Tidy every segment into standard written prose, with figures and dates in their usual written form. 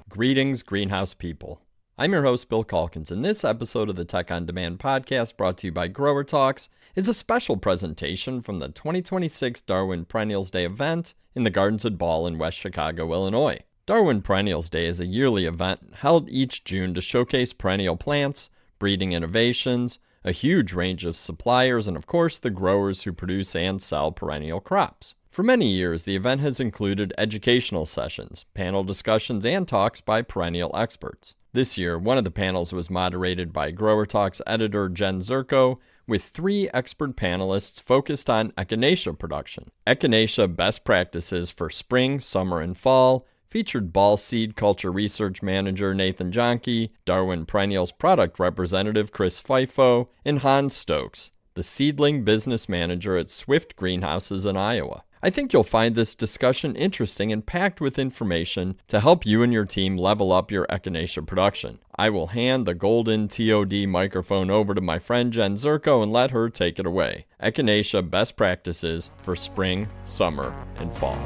Greetings, greenhouse people. I'm your host, Bill Calkins, and this episode of the Tech on Demand podcast, brought to you by GrowerTalks, is a special presentation from the 2026 Darwin Perennials Day event in the Gardens at Ball in West Chicago, Illinois. Darwin Perennials Day is a yearly event held each June to showcase perennial plants, breeding innovations, a huge range of suppliers, and of course the growers who produce and sell perennial crops. For many years, the event has included educational sessions, panel discussions, and talks by perennial experts. This year, one of the panels was moderated by GrowerTalks editor Jen Zurko, with 3 expert panelists focused on Echinacea production. Echinacea Best Practices for Spring, Summer, and Fall featured Ball Seed Culture Research Manager Nathan Jahnke, Darwin Perennials Product Representative Chris Fifo, and Stokes, the Seedling Business Manager at Swift Greenhouses in Iowa. I think you'll find this discussion interesting and packed with information to help you and your team level up your Echinacea production. I will hand the golden TOD microphone over to my friend Jen Zurko and let her take it away. Echinacea Best Practices for Spring, Summer, and Fall.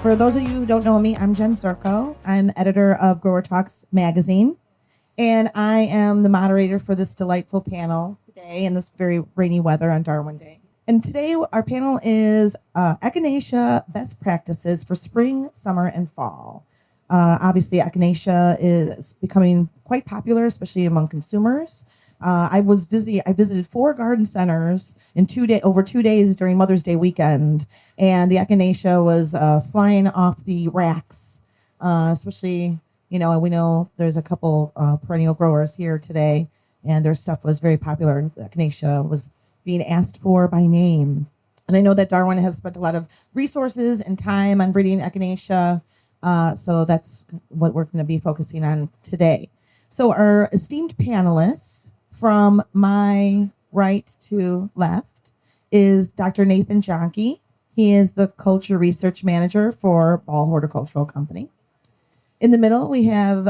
For those of you who don't know me, I'm Jen Zurko. I'm editor of GrowerTalks magazine. And I am the moderator for this delightful panel today in this very rainy weather on Darwin Day. And today our panel is Echinacea Best Practices for Spring, Summer, and Fall. Obviously, Echinacea is becoming quite popular, especially among consumers. I visited 4 garden centers in over 2 days during Mother's Day weekend, and the Echinacea was flying off the racks, especially. We know there's a couple perennial growers here today, and their stuff was very popular. Echinacea was being asked for by name. And I know that Darwin has spent a lot of resources and time on breeding Echinacea, so that's what we're going to be focusing on today. So our esteemed panelists, from my right to left, is Dr. Nathan Jahnke. He is the Culture Research Manager for Ball Horticultural Company. In the middle, we have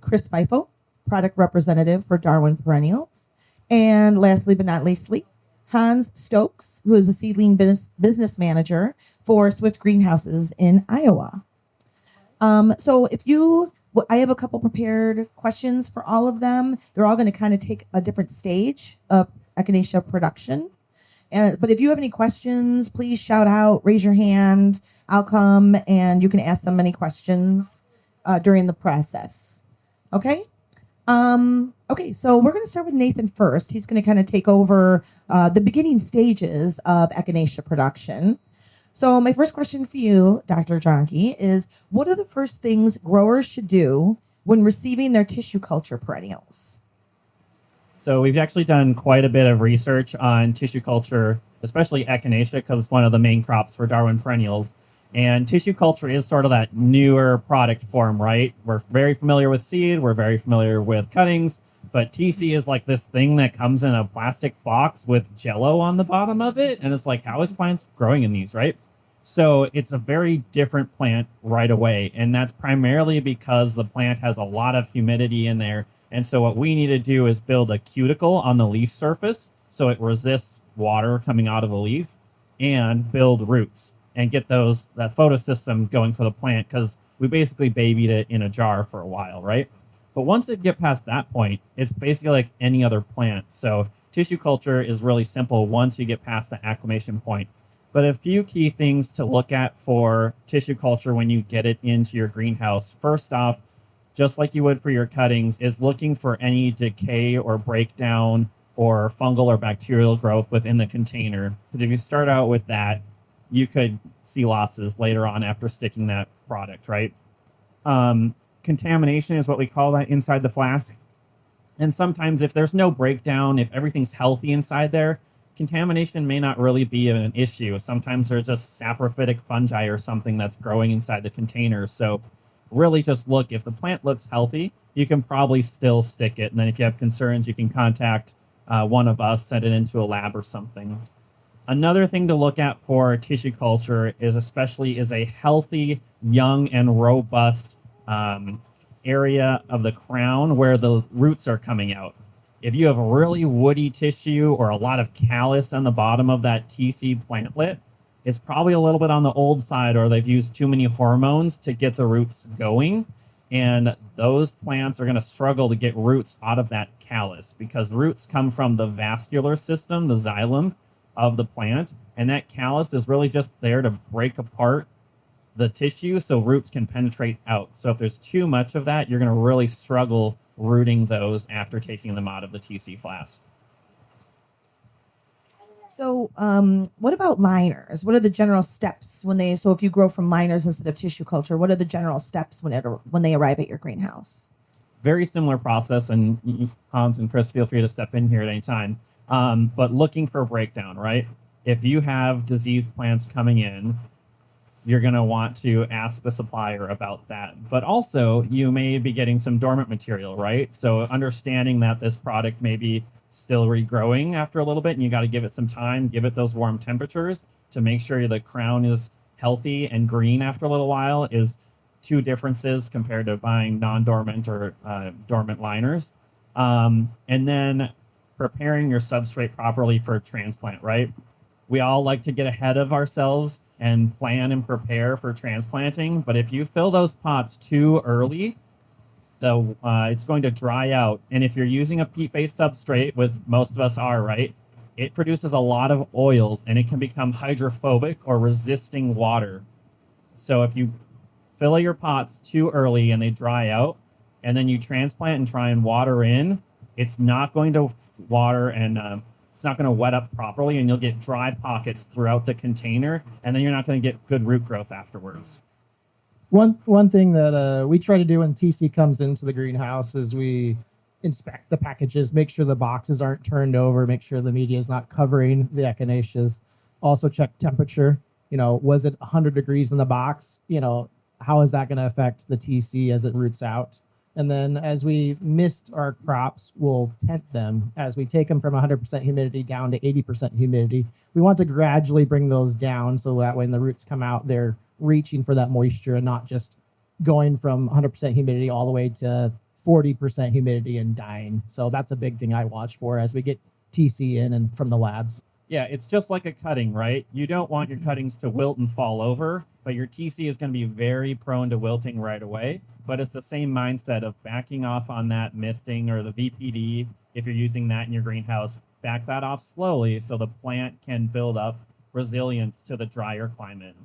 Chris Fifo, Product Representative for Darwin Perennials. And lastly but not leastly, Stokes, who is the Seedling Business Manager for Swift Greenhouses in Iowa. I have a couple prepared questions for all of them. They're all going to kind of take a different stage of Echinacea production. But if you have any questions, please shout out, raise your hand. I'll come and you can ask them any questions during the process. Okay? So we're going to start with Nathan first. He's going to kind of take over the beginning stages of Echinacea production. So my first question for you, Dr. Jahnke, is what are the first things growers should do when receiving their tissue culture perennials? So we've actually done quite a bit of research on tissue culture, especially Echinacea, because it's one of the main crops for Darwin Perennials. And tissue culture is sort of that newer product form, right? We're very familiar with seed, we're very familiar with cuttings, but TC is like this thing that comes in a plastic box with jello on the bottom of it. And it's like, how is plants growing in these, right? So it's a very different plant right away. And that's primarily because the plant has a lot of humidity in there. And so what we need to do is build a cuticle on the leaf surface so it resists water coming out of the leaf, and build roots and get that photosystem going for the plant, because we basically babied it in a jar for a while, right? But once it get past that point, it's basically like any other plant. So tissue culture is really simple once you get past the acclimation point. But a few key things to look at for tissue culture when you get it into your greenhouse. First off, just like you would for your cuttings, is looking for any decay or breakdown or fungal or bacterial growth within the container. Because if you start out with that, you could see losses later on after sticking that product, right? Contamination is what we call that inside the flask. And sometimes if there's no breakdown, if everything's healthy inside there, contamination may not really be an issue. Sometimes there's just saprophytic fungi or something that's growing inside the container. So really just look, if the plant looks healthy, you can probably still stick it. And then if you have concerns, you can contact one of us, send it into a lab or something. Another thing to look at for tissue culture is a healthy, young, and robust area of the crown where the roots are coming out. If you have a really woody tissue or a lot of callus on the bottom of that TC plantlet, it's probably a little bit on the old side, or they've used too many hormones to get the roots going. And those plants are going to struggle to get roots out of that callus, because roots come from the vascular system, the xylem of the plant. And that callus is really just there to break apart the tissue so roots can penetrate out. So if there's too much of that, you're going to really struggle rooting those after taking them out of the TC flask. So what about liners? What are the general steps so if you grow from liners instead of tissue culture, what are the general steps when they arrive at your greenhouse? Very similar process, and Hans and Chris, feel free to step in here at any time. But looking for a breakdown, right? If you have diseased plants coming in, you're going to want to ask the supplier about that. But also, you may be getting some dormant material, right? So understanding that this product may be still regrowing after a little bit, and you got to give it some time, give it those warm temperatures to make sure the crown is healthy and green after a little while is two differences compared to buying non-dormant or dormant liners. And then preparing your substrate properly for transplant, right? We all like to get ahead of ourselves and plan and prepare for transplanting, but if you fill those pots too early, it's going to dry out. And if you're using a peat-based substrate, which most of us are, right, it produces a lot of oils, and it can become hydrophobic or resisting water. So if you fill your pots too early and they dry out, and then you transplant and try and water in, it's not going to water, and it's not going to wet up properly, and you'll get dry pockets throughout the container, and then you're not going to get good root growth afterwards. One thing that we try to do when TC comes into the greenhouse is we inspect the packages, make sure the boxes aren't turned over, make sure the media is not covering the echinaceas. Also check temperature. Was it 100 degrees in the box? How is that going to affect the TC as it roots out? And then as we mist our crops, we'll tent them. As we take them from 100% humidity down to 80% humidity, we want to gradually bring those down so that when the roots come out, they're reaching for that moisture and not just going from 100% humidity all the way to 40% humidity and dying. So that's a big thing I watch for as we get TC in and from the labs. Yeah, it's just like a cutting, right? You don't want your cuttings to wilt and fall over, but your TC is going to be very prone to wilting right away. But it's the same mindset of backing off on that misting or the VPD. If you're using that in your greenhouse, back that off slowly so the plant can build up resilience to the drier climate.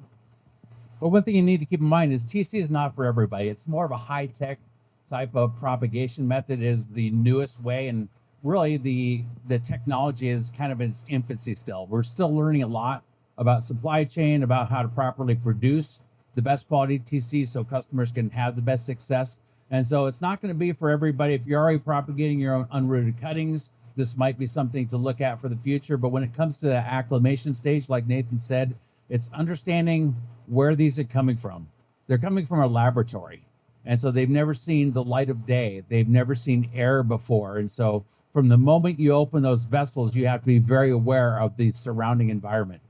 But one thing you need to keep in mind is TC is not for everybody. It's more of a high-tech type of propagation method. It is the newest way, and really the technology is kind of in its infancy still. We're still learning a lot about supply chain, about how to properly produce the best quality TC so customers can have the best success. And so it's not going to be for everybody. If you're already propagating your own unrooted cuttings, this might be something to look at for the future. But when it comes to the acclimation stage, like Nathan said, it's understanding where these are coming from. They're coming from a laboratory. And so they've never seen the light of day. They've never seen air before. And so from the moment you open those vessels, you have to be very aware of the surrounding environment.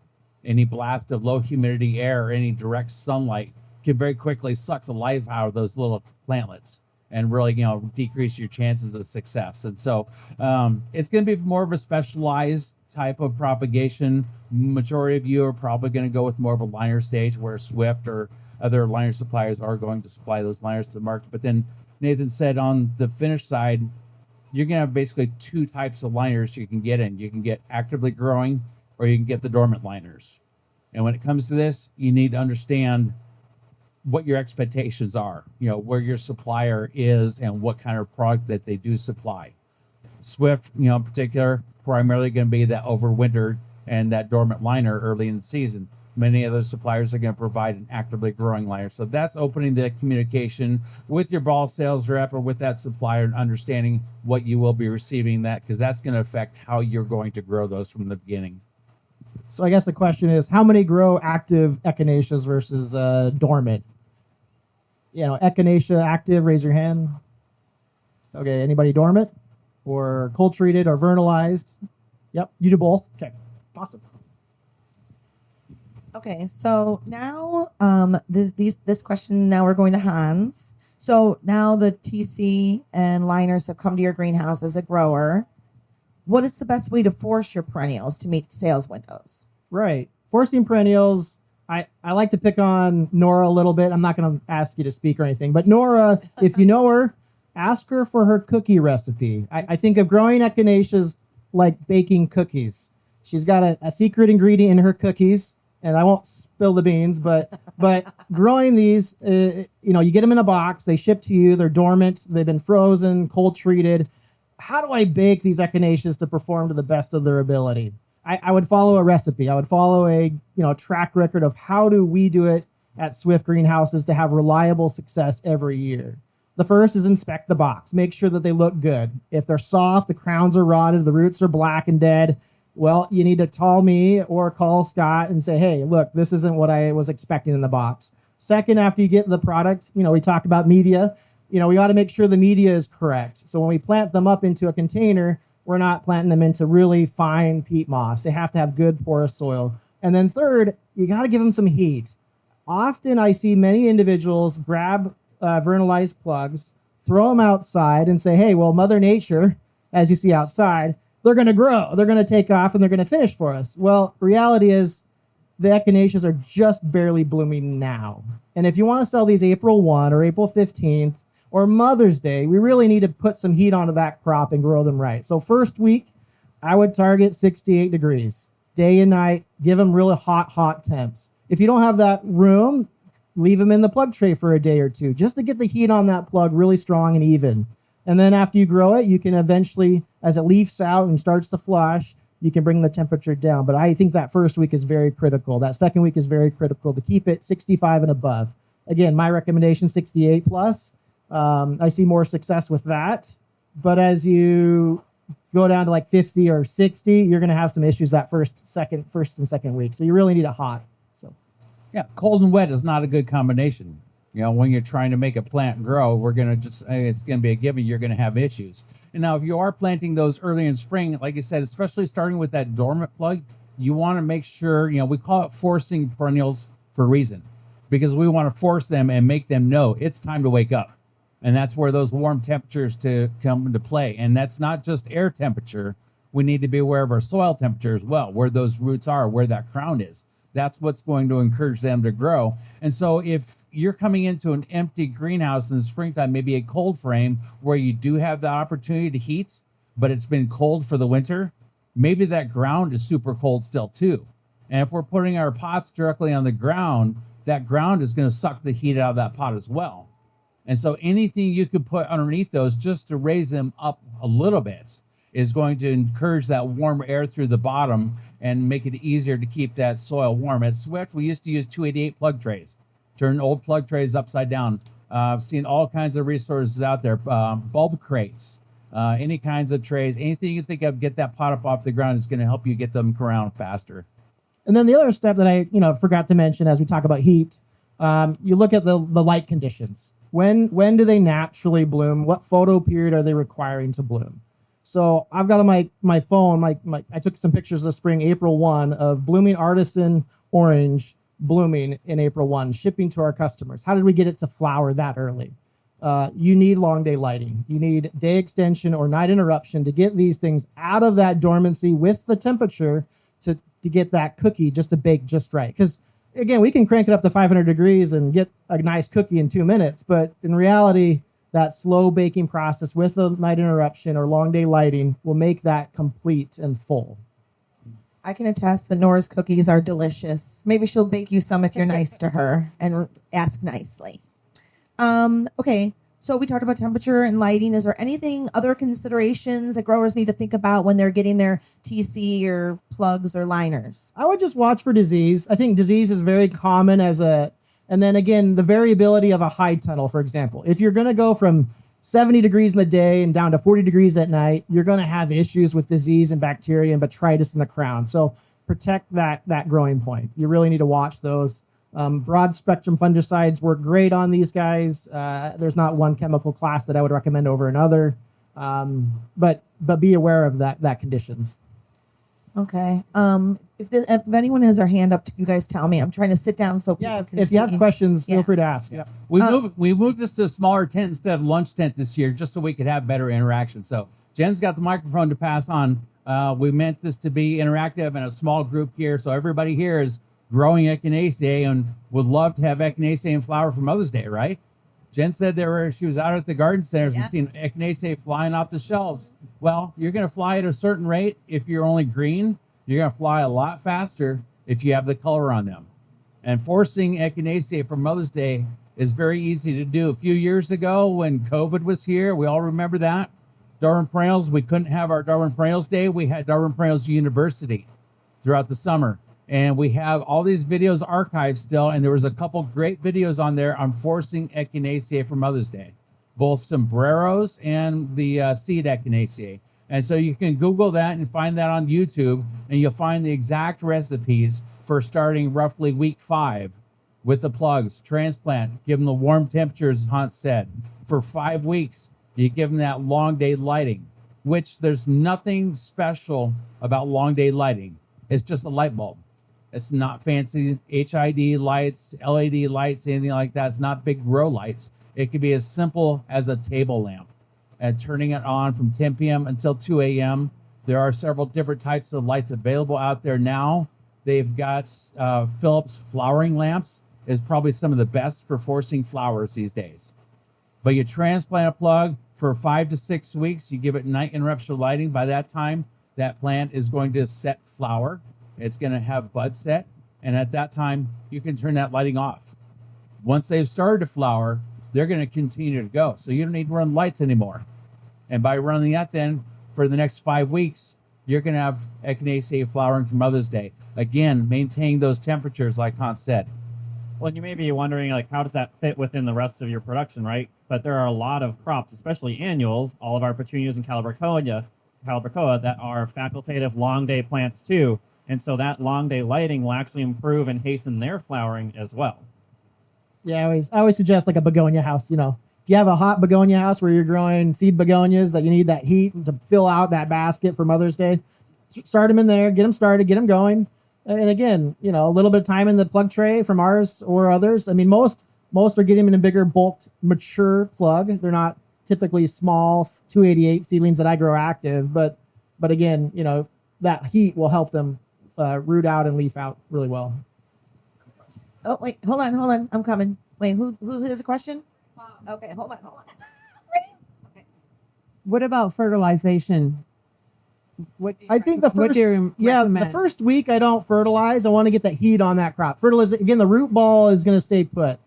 Any blast of low humidity air, any direct sunlight can very quickly suck the life out of those little plantlets and really, decrease your chances of success. And so it's going to be more of a specialized type of propagation. Majority of you are probably going to go with more of a liner stage where Swift or other liner suppliers are going to supply those liners to the market. But then Nathan said on the finish side, you're going to have basically two types of liners you can get in. You can get actively growing, or you can get the dormant liners. And when it comes to this, you need to understand what your expectations are, where your supplier is and what kind of product that they do supply. Swift, in particular, primarily going to be that overwintered and that dormant liner early in the season. Many other suppliers are going to provide an actively growing liner. So that's opening the communication with your ball sales rep or with that supplier and understanding what you will be receiving because that's going to affect how you're going to grow those from the beginning. So I guess the question is, how many grow active echinaceas versus dormant? Echinacea active, raise your hand. Okay, anybody dormant or cold treated or vernalized? Yep, you do both. Okay, awesome. Okay, so now this question, now we're going to Hans. So now the TC and liners have come to your greenhouse as a grower. What is the best way to force your perennials to meet sales windows? Right. Forcing perennials, I like to pick on Nora a little bit. I'm not going to ask you to speak or anything, but Nora, if you know her, ask her for her cookie recipe. I think of growing echinaceas like baking cookies. She's got a secret ingredient in her cookies, and I won't spill the beans, but growing these, you get them in a box, they ship to you, they're dormant, they've been frozen, cold treated. How do I bake these echinaceas to perform to the best of their ability? I would follow a recipe. I would follow a track record of how do we do it at Swift Greenhouses to have reliable success every year. The first is inspect the box. Make sure that they look good. If they're soft, the crowns are rotted, the roots are black and dead, well, you need to call me or call Scott and say, hey, look, this isn't what I was expecting in the box. Second, after you get the product, we talked about media. We ought to make sure the media is correct. So when we plant them up into a container, we're not planting them into really fine peat moss. They have to have good porous soil. And then third, you got to give them some heat. Often I see many individuals grab vernalized plugs, throw them outside and say, hey, well, Mother Nature, as you see outside, they're going to grow. They're going to take off and they're going to finish for us. Well, reality is the echinaceas are just barely blooming now. And if you want to sell these April 1 or April 15th, or Mother's Day, we really need to put some heat onto that crop and grow them right. So first week, I would target 68 degrees, day and night, give them really hot temps. If you don't have that room, leave them in the plug tray for a day or two, just to get the heat on that plug really strong and even. And then after you grow it, you can eventually, as it leafs out and starts to flush, you can bring the temperature down. But I think that first week is very critical. That second week is very critical to keep it 65 and above. Again, my recommendation, 68 plus. I see more success with that. But as you go down to like 50 or 60, you're going to have some issues that first and second week. So you really need it hot. So, yeah, cold and wet is not a good combination. When you're trying to make a plant grow, it's going to be a given you're going to have issues. And now if you are planting those early in spring, like you said, especially starting with that dormant plug, you want to make sure, we call it forcing perennials for a reason, because we want to force them and make them know it's time to wake up. And that's where those warm temperatures to come into play. And that's not just air temperature. We need to be aware of our soil temperature as well, where those roots are, where that crown is. That's what's going to encourage them to grow. And so if you're coming into an empty greenhouse in the springtime, maybe a cold frame where you do have the opportunity to heat, but it's been cold for the winter, maybe that ground is super cold still too. And if we're putting our pots directly on the ground, that ground is going to suck the heat out of that pot as well. And so anything you could put underneath those just to raise them up a little bit is going to encourage that warm air through the bottom and make it easier to keep that soil warm. At Swift, we used to use 288 plug trays, turn old plug trays upside down. I've seen all kinds of resources out there, bulb crates, any kinds of trays, anything you can think of, get that pot up off the ground is going to help you get them around faster. And then the other step that I forgot to mention as we talk about heat, you look at the light conditions. When do they naturally bloom? What photo period are they requiring to bloom? So I've got on my phone, I took some pictures this spring, April 1, of blooming artisan orange blooming in April 1, shipping to our customers. How did we get it to flower that early? You need long day lighting. You need day extension or night interruption to get these things out of that dormancy with the temperature to get that cookie just to bake just right. Because again, we can crank it up to 500 degrees and get a nice cookie in 2 minutes, but in reality, that slow baking process with a night interruption or long day lighting will make that complete and full. I can attest that Nora's cookies are delicious. Maybe she'll bake you some if you're nice to her and ask nicely. Okay, so we talked about temperature and lighting. Is there anything, other considerations that growers need to think about when they're getting their TC or plugs or liners? I would just watch for disease. I think disease is very common and then again, the variability of a high tunnel, for example. If you're going to go from 70 degrees in the day and down to 40 degrees at night, you're going to have issues with disease and bacteria and botrytis in the crown. So protect that growing point. You really need to watch those. Broad spectrum fungicides work great on these guys. There's not one chemical class that I would recommend over another, but be aware of that conditions. Okay. If anyone has their hand up, you guys tell me. I'm trying to sit down so people Yeah, can if see. you have questions, feel Yeah. free to ask. Yeah. We moved this to a smaller tent instead of lunch tent this year, just so we could have better interaction. So Jen's got the microphone to pass on. We meant this to be interactive and a small group here, so everybody here is growing Echinacea and would love to have Echinacea in flower for Mother's Day, right? Jen said she was out at the garden centers and seeing Echinacea flying off the shelves. Well, you're going to fly at a certain rate if you're only green. You're going to fly a lot faster if you have the color on them. And forcing Echinacea for Mother's Day is very easy to do. A few years ago when COVID was here, we all remember that. Darwin Perennials, we couldn't have our Darwin Perennials Day. We had Darwin Perennials University throughout the summer. And we have all these videos archived still, and there was a couple great videos on there on forcing Echinacea for Mother's Day, both sombreros and the seed Echinacea. And so you can Google that and find that on YouTube, and you'll find the exact recipes for starting roughly week 5 with the plugs, transplant, give them the warm temperatures, as Hans said. For 5 weeks, you give them that long day lighting, which there's nothing special about long day lighting. It's just a light bulb. It's not fancy HID lights, LED lights, anything like that. It's not big grow lights. It could be as simple as a table lamp and turning it on from 10 p.m. until 2 a.m. There are several different types of lights available out there now. They've got Philips flowering lamps is probably some of the best for forcing flowers these days. But you transplant a plug for 5 to 6 weeks. You give it night interruption lighting. By that time, that plant is going to set flower. It's going to have bud set, and at that time, you can turn that lighting off. Once they've started to flower, they're going to continue to go, so you don't need to run lights anymore. And by running that then, for the next 5 weeks, you're going to have Echinacea flowering for Mother's Day. Again, maintaining those temperatures like Hans said. Well, and you may be wondering, like, how does that fit within the rest of your production, right? But there are a lot of crops, especially annuals, all of our petunias and calibrachoa that are facultative long day plants too. And so that long day lighting will actually improve and hasten their flowering as well. Yeah, I always suggest like a begonia house. You know, if you have a hot begonia house where you're growing seed begonias that you need that heat to fill out that basket for Mother's Day, start them in there, get them started, get them going. And again, you know, a little bit of time in the plug tray from ours or others. I mean, most are getting them in a bigger bulked mature plug. They're not typically small 288 seedlings that I grow active, but again, you know, that heat will help them root out and leaf out really well. Oh, wait, hold on. I'm coming. Wait, who has a question? Okay, hold on. Okay. What about fertilization? I think the first, the first week I don't fertilize. I want to get that heat on that crop. Again, the root ball is going to stay put.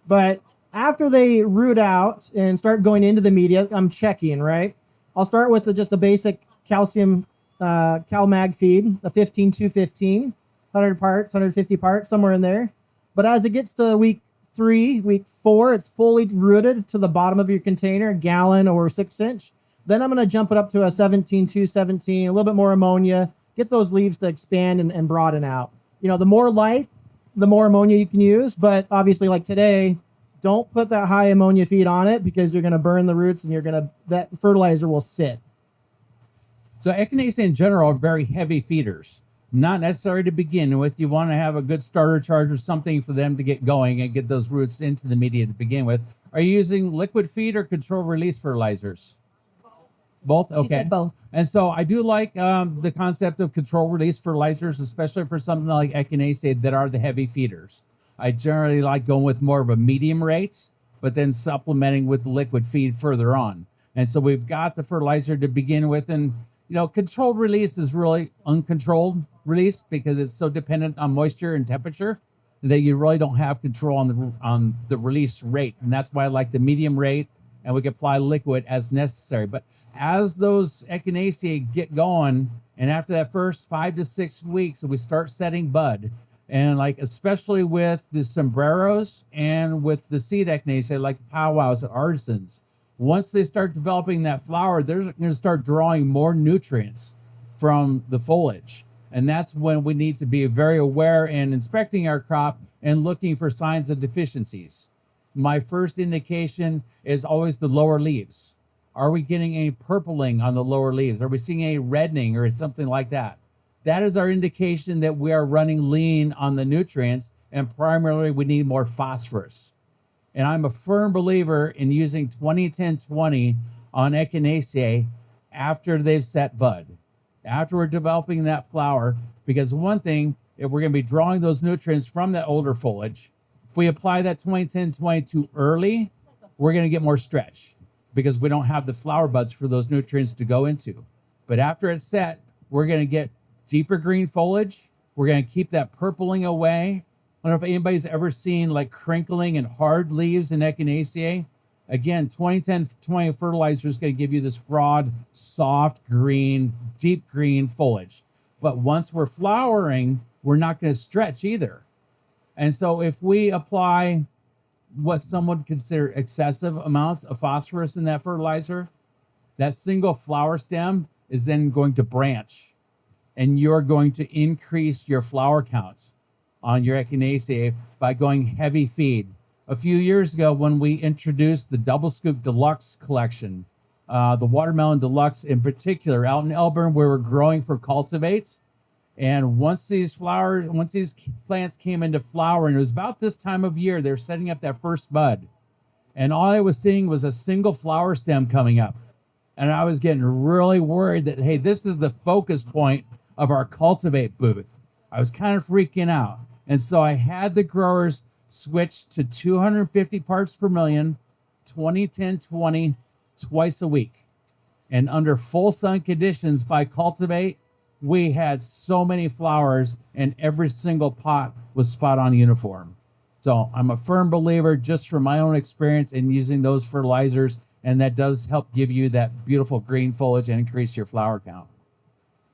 But after they root out and start going into the media, I'm checking, right? I'll start with just a basic calcium CalMag feed, the 15-215, 100 parts, 150 parts, somewhere in there. But as it gets to week 3, week 4, it's fully rooted to the bottom of your container, gallon or 6-inch. Then I'm going to jump it up to a 17-217, a little bit more ammonia, get those leaves to expand and broaden out. You know, the more light, the more ammonia you can use. But obviously, like today, don't put that high ammonia feed on it because you're going to burn the roots and that fertilizer will sit. So Echinacea in general are very heavy feeders. Not necessary to begin with. You want to have a good starter charge or something for them to get going and get those roots into the media to begin with. Are you using liquid feed or controlled release fertilizers? Both? Okay. She said both. And so I do like the concept of controlled release fertilizers, especially for something like Echinacea that are the heavy feeders. I generally like going with more of a medium rate, but then supplementing with liquid feed further on. And so we've got the fertilizer to begin with, and you know, controlled release is really uncontrolled release because it's so dependent on moisture and temperature that you really don't have control on the release rate. And that's why I like the medium rate, and we can apply liquid as necessary. But as those Echinacea get going, and after that first 5 to 6 weeks, we start setting bud. And like, especially with the sombreros and with the seed Echinacea, like powwows and artisans, once they start developing that flower, they're going to start drawing more nutrients from the foliage. And that's when we need to be very aware and inspecting our crop and looking for signs of deficiencies. My first indication is always the lower leaves. Are we getting any purpling on the lower leaves? Are we seeing any reddening or something like that? that is our indication that we are running lean on the nutrients, and primarily we need more phosphorus. And I'm a firm believer in using 20-10-20 on Echinacea after they've set bud, after we're developing that flower, because one thing, if we're going to be drawing those nutrients from that older foliage, if we apply that 20-10-20 too early, we're going to get more stretch because we don't have the flower buds for those nutrients to go into. But after it's set, we're going to get deeper green foliage. We're going to keep that purpling away. I don't know if anybody's ever seen like crinkling and hard leaves in Echinacea. Again, 20-10-20 fertilizer is going to give you this broad, soft green, deep green foliage. But once we're flowering, we're not going to stretch either. And so if we apply what some would consider excessive amounts of phosphorus in that fertilizer, that single flower stem is then going to branch, and you're going to increase your flower count on your Echinacea by going heavy feed. A few years ago, when we introduced the Double Scoop Deluxe collection, the Watermelon Deluxe in particular, out in Elburn, where we're growing for cultivates, and once these plants came into flower, and it was about this time of year, they're setting up that first bud, and all I was seeing was a single flower stem coming up. And I was getting really worried that, hey, this is the focus point of our cultivate booth. I was kind of freaking out. And so I had the growers switch to 250 parts per million, 20-10-20, twice a week. And under full sun conditions by cultivate, we had so many flowers, and every single pot was spot on uniform. So I'm a firm believer, just from my own experience in using those fertilizers, and that does help give you that beautiful green foliage and increase your flower count.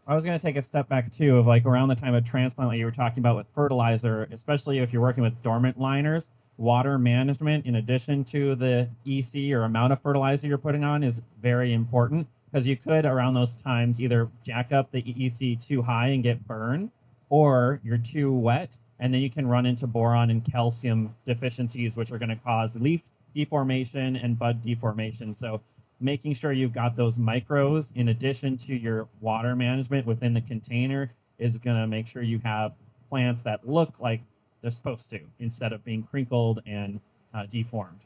I was going to take a step back too, of like around the time of transplant, like you were talking about with fertilizer, especially if you're working with dormant liners, water management in addition to the EC or amount of fertilizer you're putting on is very important, because you could around those times either jack up the EC too high and get burned, or you're too wet, and then you can run into boron and calcium deficiencies, which are going to cause leaf deformation and bud deformation. So making sure you've got those micros in addition to your water management within the container is going to make sure you have plants that look like they're supposed to, instead of being crinkled and deformed.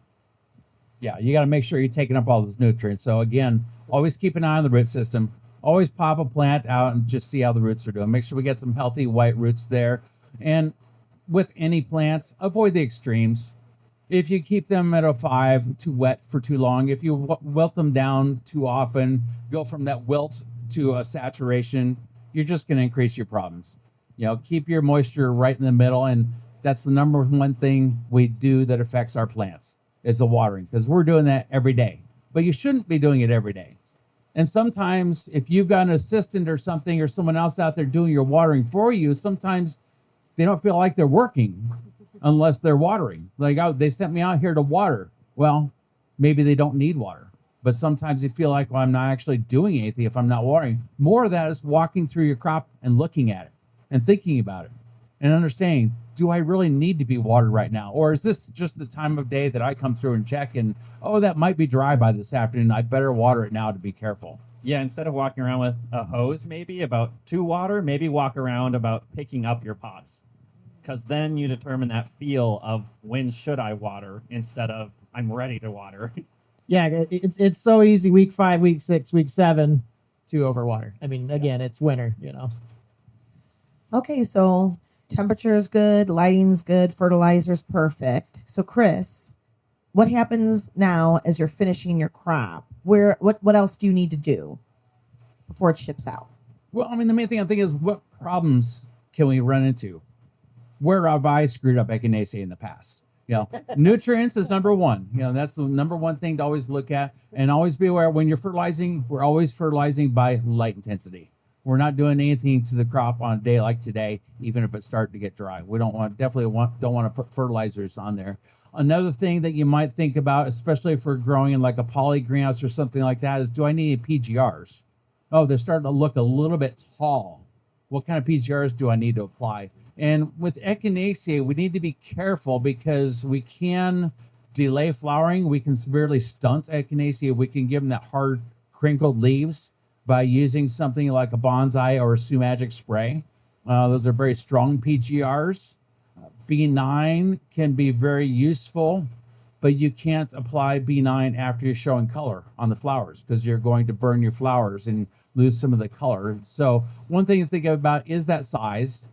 Yeah, you got to make sure you're taking up all those nutrients. So again, always keep an eye on the root system. Always pop a plant out and just see how the roots are doing. Make sure we get some healthy white roots there. And with any plants, avoid the extremes. If you keep them at a 5, too wet for too long, if you wilt them down too often, go from that wilt to a saturation, you're just going to increase your problems. You know, keep your moisture right in the middle, and that's the number one thing we do that affects our plants, is the watering, because we're doing that every day. But you shouldn't be doing it every day. And sometimes if you've got an assistant or something, or someone else out there doing your watering for you, sometimes they don't feel like they're working unless they're watering. Like, oh, they sent me out here to water. Well, maybe they don't need water. But sometimes you feel like, well, I'm not actually doing anything if I'm not watering. More of that is walking through your crop and looking at it and thinking about it and understanding, do I really need to be watered right now? Or is this just the time of day that I come through and check and, oh, that might be dry by this afternoon. I better water it now to be careful. Yeah, instead of walking around with a hose maybe about to water, maybe walk around about picking up your pots. Because then you determine that feel of when should I water instead of I'm ready to water. Yeah, it's so easy week 5, week 6, week 7 to overwater. I mean, again, it's winter, you know. Okay, so temperature is good, lighting's good, fertilizer's perfect. So Chris, what happens now as you're finishing your crop? What else do you need to do before it ships out? Well, I mean, the main thing I think is, what problems can we run into? Where have I screwed up Echinacea in the past? You know, nutrients is number one. You know, that's the number one thing to always look at, and always be aware when you're fertilizing, we're always fertilizing by light intensity. We're not doing anything to the crop on a day like today, even if it's starting to get dry. We don't want to put fertilizers on there. Another thing that you might think about, especially if we're growing in like a poly greenhouse or something like that, is, do I need PGRs? Oh, they're starting to look a little bit tall. What kind of PGRs do I need to apply? And with Echinacea, we need to be careful, because we can delay flowering. We can severely stunt Echinacea. We can give them that hard, crinkled leaves. by using something like a bonsai or a Sumagic spray. Those are very strong PGRs. B9 can be very useful, but you can't apply B9 after you're showing color on the flowers because you're going to burn your flowers and lose some of the color. So one thing to think about is that size.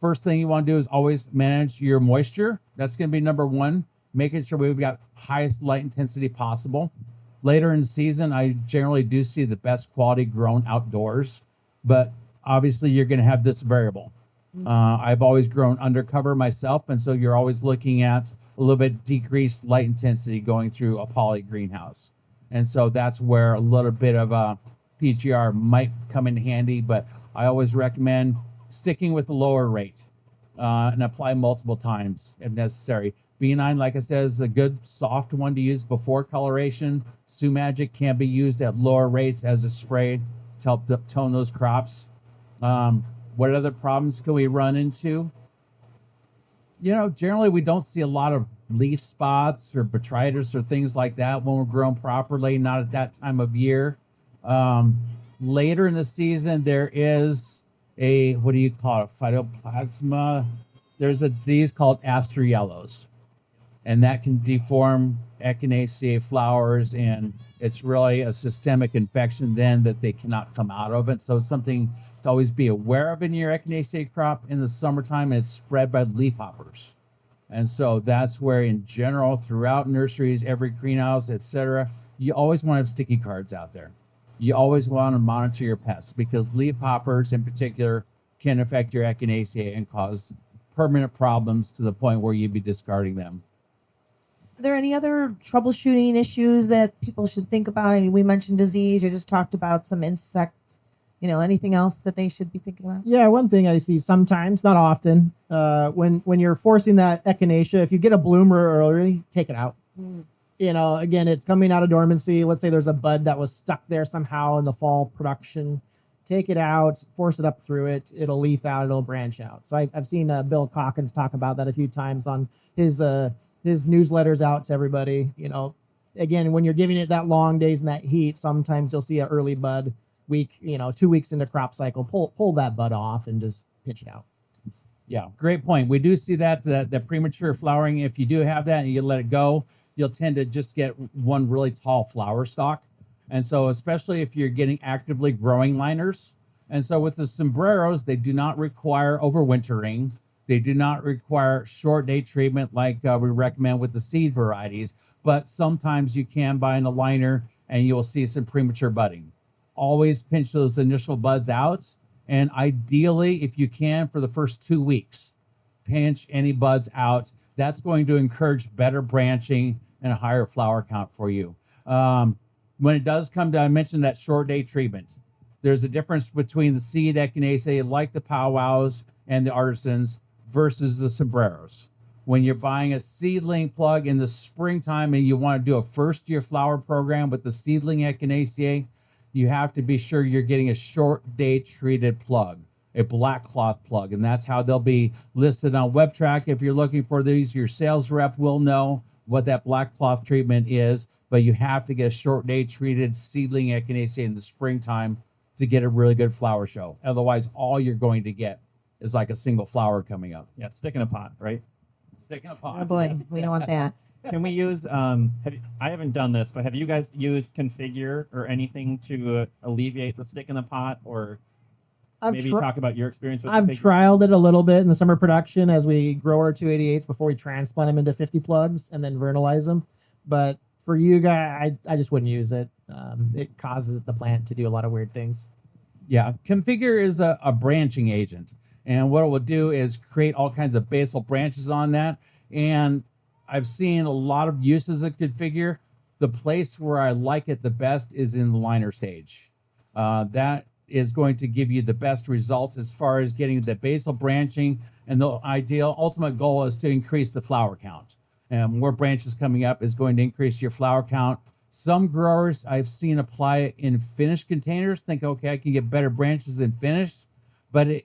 First thing you want to do is always manage your moisture. That's going to be number one, making sure we've got highest light intensity possible. Later in the season, I generally do see the best quality grown outdoors, but obviously you're going to have this variable. I've always grown undercover myself, and so you're always looking at a little bit decreased light intensity going through a poly greenhouse. And so that's where a little bit of a PGR might come in handy, but I always recommend sticking with the lower rate and apply multiple times if necessary. B9, like I said, is a good soft one to use before coloration. Sumagic can be used at lower rates as a spray to help tone those crops. What other problems can we run into? Generally we don't see a lot of leaf spots or botrytis or things like that when we're grown properly, not at that time of year. Later in the season, there is a, what do you call it, phytoplasma. There's a disease called aster yellows, and that can deform Echinacea flowers, and it's really a systemic infection then that they cannot come out of it. So it's something to always be aware of in your Echinacea crop in the summertime, and it's spread by leafhoppers. And so that's where, in general, throughout nurseries, every greenhouse, etc., you always want to have sticky cards out there. You always want to monitor your pests because leafhoppers in particular can affect your Echinacea and cause permanent problems to the point where you'd be discarding them. Are there any other troubleshooting issues that people should think about? I mean, we mentioned disease. You just talked about some insect. Anything else that they should be thinking about? Yeah, one thing I see sometimes, not often, when you're forcing that Echinacea, if you get a bloomer early, take it out. Again, it's coming out of dormancy. Let's say there's a bud that was stuck there somehow in the fall production. Take it out, force it up through it. It'll leaf out. It'll branch out. So I've seen Bill Calkins talk about that a few times on his newsletters out to everybody. Again, when you're giving it that long days and that heat, sometimes you'll see an early bud week, 2 weeks into crop cycle, pull that bud off and just pitch it out. Yeah, great point. We do see that premature flowering. If you do have that and you let it go, you'll tend to just get one really tall flower stalk. And so especially if you're getting actively growing liners. And so with the sombreros, they do not require overwintering. They do not require short day treatment like we recommend with the seed varieties, but sometimes you can buy an aligner and you'll see some premature budding. Always pinch those initial buds out, and ideally, if you can, for the first 2 weeks, pinch any buds out. That's going to encourage better branching and a higher flower count for you. When it does come to, I mentioned that short day treatment. There's a difference between the seed Echinacea, like the powwows and the artisans, versus the sombreros. When you're buying a seedling plug in the springtime and you want to do a first-year flower program with the seedling Echinacea, you have to be sure you're getting a short day treated plug, a black cloth plug, and that's how they'll be listed on WebTrack. If you're looking for these, your sales rep will know what that black cloth treatment is, but you have to get a short day treated seedling Echinacea in the springtime to get a really good flower show. Otherwise, all you're going to get is like a single flower coming up. Yeah, stick in a pot, right? Stick in a pot. Oh boy, Yes. we don't want that. Can we use, I haven't done this, but have you guys used Configure or anything to alleviate the stick in the pot, or maybe talk about your experience with I've Configure? trialed it a little bit in the summer production as we grow our 288s before we transplant them into 50 plugs and then vernalize them. But for you guys, I just wouldn't use it. It causes the plant to do a lot of weird things. Yeah, Configure is a branching agent. And what it will do is create all kinds of basal branches on that. And I've seen a lot of uses of Configure. The place where I like it the best is in the liner stage. That is going to give you the best results as far as getting the basal branching. And the ultimate goal is to increase the flower count. And more branches coming up is going to increase your flower count. Some growers I've seen apply it in finished containers, think, okay, I can get better branches in finished, but it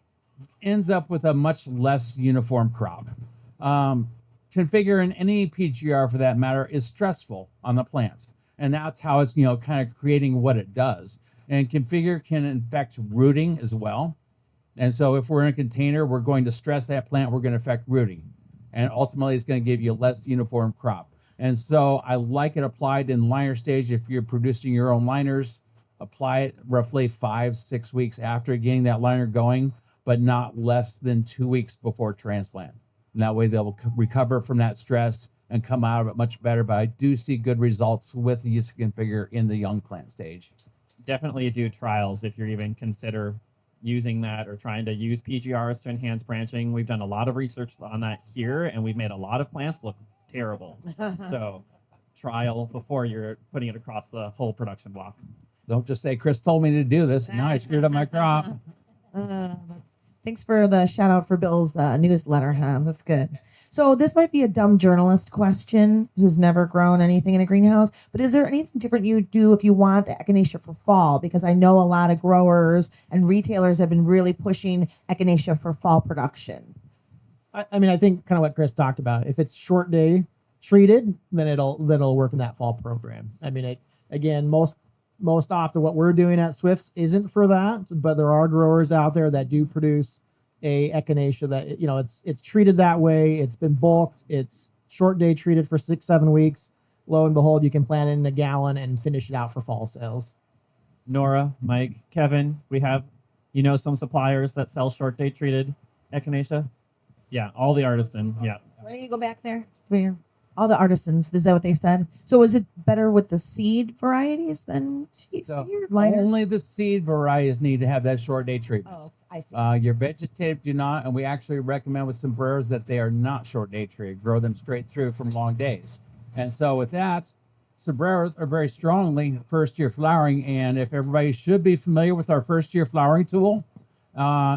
ends up with a much less uniform crop. Configure in any PGR for that matter is stressful on the plant. And that's how it's, kind of creating what it does. And configure can affect rooting as well. And so if we're in a container, we're going to stress that plant, we're going to affect rooting. And ultimately, it's going to give you a less uniform crop. And so I like it applied in liner stage. If you're producing your own liners, apply it roughly 5-6 weeks after getting that liner going, but not less than 2 weeks before transplant. And that way they'll recover from that stress and come out of it much better. But I do see good results with the use of configure in the young plant stage. Definitely do trials if you're even consider using that or trying to use PGRs to enhance branching. We've done a lot of research on that here, and we've made a lot of plants look terrible. So trial before you're putting it across the whole production block. Don't just say, Chris told me to do this. Now I screwed up my crop. Thanks for the shout out for Bill's newsletter, Hans. That's good. So this might be a dumb journalist question who's never grown anything in a greenhouse, but is there anything different you do if you want the Echinacea for fall? Because I know a lot of growers and retailers have been really pushing Echinacea for fall production. I mean, I think kind of what Chris talked about. If it's short day treated, then it'll work in that fall program. I mean, again, most often what we're doing at Swifts isn't for that, but there are growers out there that do produce a Echinacea that, it's treated that way. It's been bulked. It's short day treated for 6-7 weeks. Lo and behold, you can plant it in a gallon and finish it out for fall sales. Nora, Mike, Kevin, we have, some suppliers that sell short day treated Echinacea. Yeah, all the artisans. Yeah. Why don't you go back there? All the artisans. Is that what they said? So is it better with the seed varieties than seed liner? Only the seed varieties need to have that short day treatment. Oh, I see. Your vegetative do not, and we actually recommend with sombreros that they are not short day treated. Grow them straight through from long days. And so with that, sombreros are very strongly first year flowering. And if everybody should be familiar with our first year flowering tool,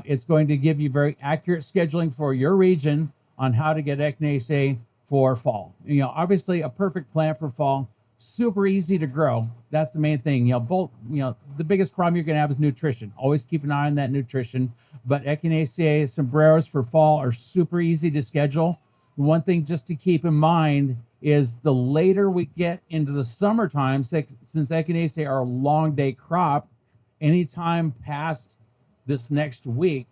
it's going to give you very accurate scheduling for your region on how to get Echinacea for fall. Obviously a perfect plant for fall, super easy to grow. That's the main thing. The biggest problem you're going to have is nutrition. Always keep an eye on that nutrition. But Echinacea sombreros for fall are super easy to schedule. One thing just to keep in mind is the later we get into the summertime, since Echinacea are a long day crop, anytime past this next week,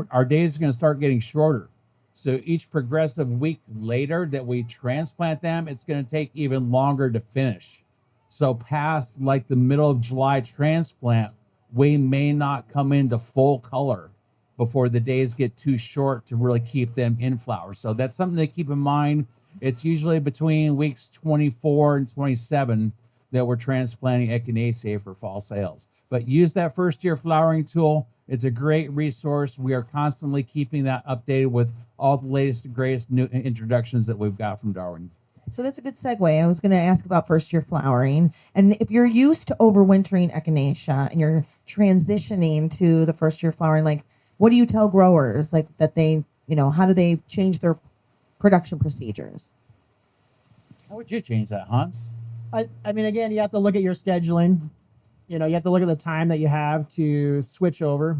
our days are going to start getting shorter. So each progressive week later that we transplant them, it's going to take even longer to finish. So past like the middle of July transplant, we may not come into full color before the days get too short to really keep them in flower. So that's something to keep in mind. It's usually between weeks 24 and 27 that we're transplanting Echinacea for fall sales. But use that first year flowering tool. It's a great resource. We are constantly keeping that updated with all the latest and greatest new introductions that we've got from Darwin. So that's a good segue. I was going to ask about first year flowering. And if you're used to overwintering Echinacea and you're transitioning to the first year flowering, like what do you tell growers that they, how do they change their production procedures? How would you change that, Hans? I mean, again, you have to look at your scheduling. You have to look at the time that you have to switch over.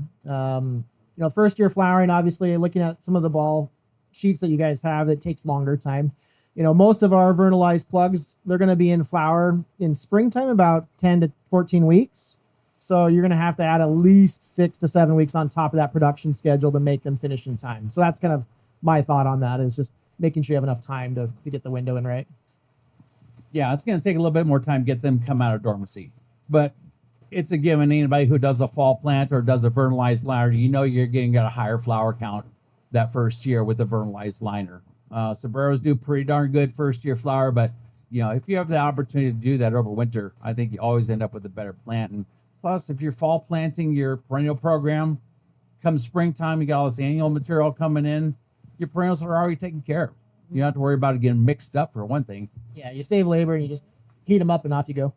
First year flowering, obviously, looking at some of the ball sheets that you guys have, that takes longer time. Most of our vernalized plugs, they're going to be in flower in springtime, about 10 to 14 weeks. So you're going to have to add at least 6 to 7 weeks on top of that production schedule to make them finish in time. So that's kind of my thought on that, is just making sure you have enough time to get the window in right. Yeah, it's going to take a little bit more time to get them come out of dormancy. But it's a given. Anybody who does a fall plant or does a vernalized liner, you're getting a higher flower count that first year with the vernalized liner. Sombreros do pretty darn good first year flower, but if you have the opportunity to do that over winter, I think you always end up with a better plant. And plus, if you're fall planting your perennial program, come springtime, you got all this annual material coming in, your perennials are already taken care of. You don't have to worry about it getting mixed up, for one thing. Yeah, you save labor and you just heat them up and off you go.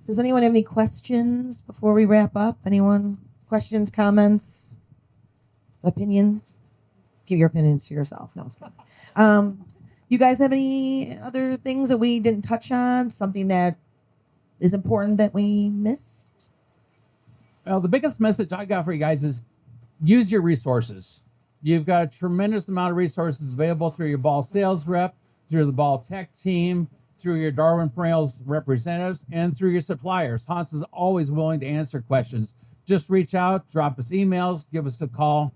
Does anyone have any questions before we wrap up? Anyone? Questions, comments, opinions? Give your opinions to yourself. No, I'm just kidding. You guys have any other things that we didn't touch on? Something that is important that we missed? Well, the biggest message I got for you guys is use your resources. You've got a tremendous amount of resources available through your ball sales rep, through the ball tech team, through your Darwin Perennials representatives and through your suppliers. Hans is always willing to answer questions. Just reach out, drop us emails, give us a call.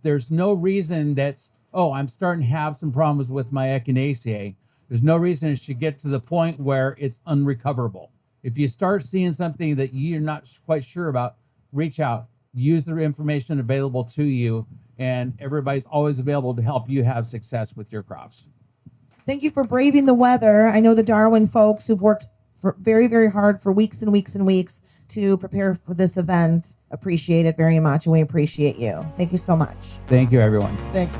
There's no reason that's, oh, I'm starting to have some problems with my Echinacea. There's no reason it should get to the point where it's unrecoverable. If you start seeing something that you're not quite sure about, reach out, use the information available to you, and everybody's always available to help you have success with your crops. Thank you for braving the weather. I know the Darwin folks who've worked very, very hard for weeks and weeks and weeks to prepare for this event appreciate it very much, and we appreciate you. Thank you so much. Thank you, everyone. Thanks.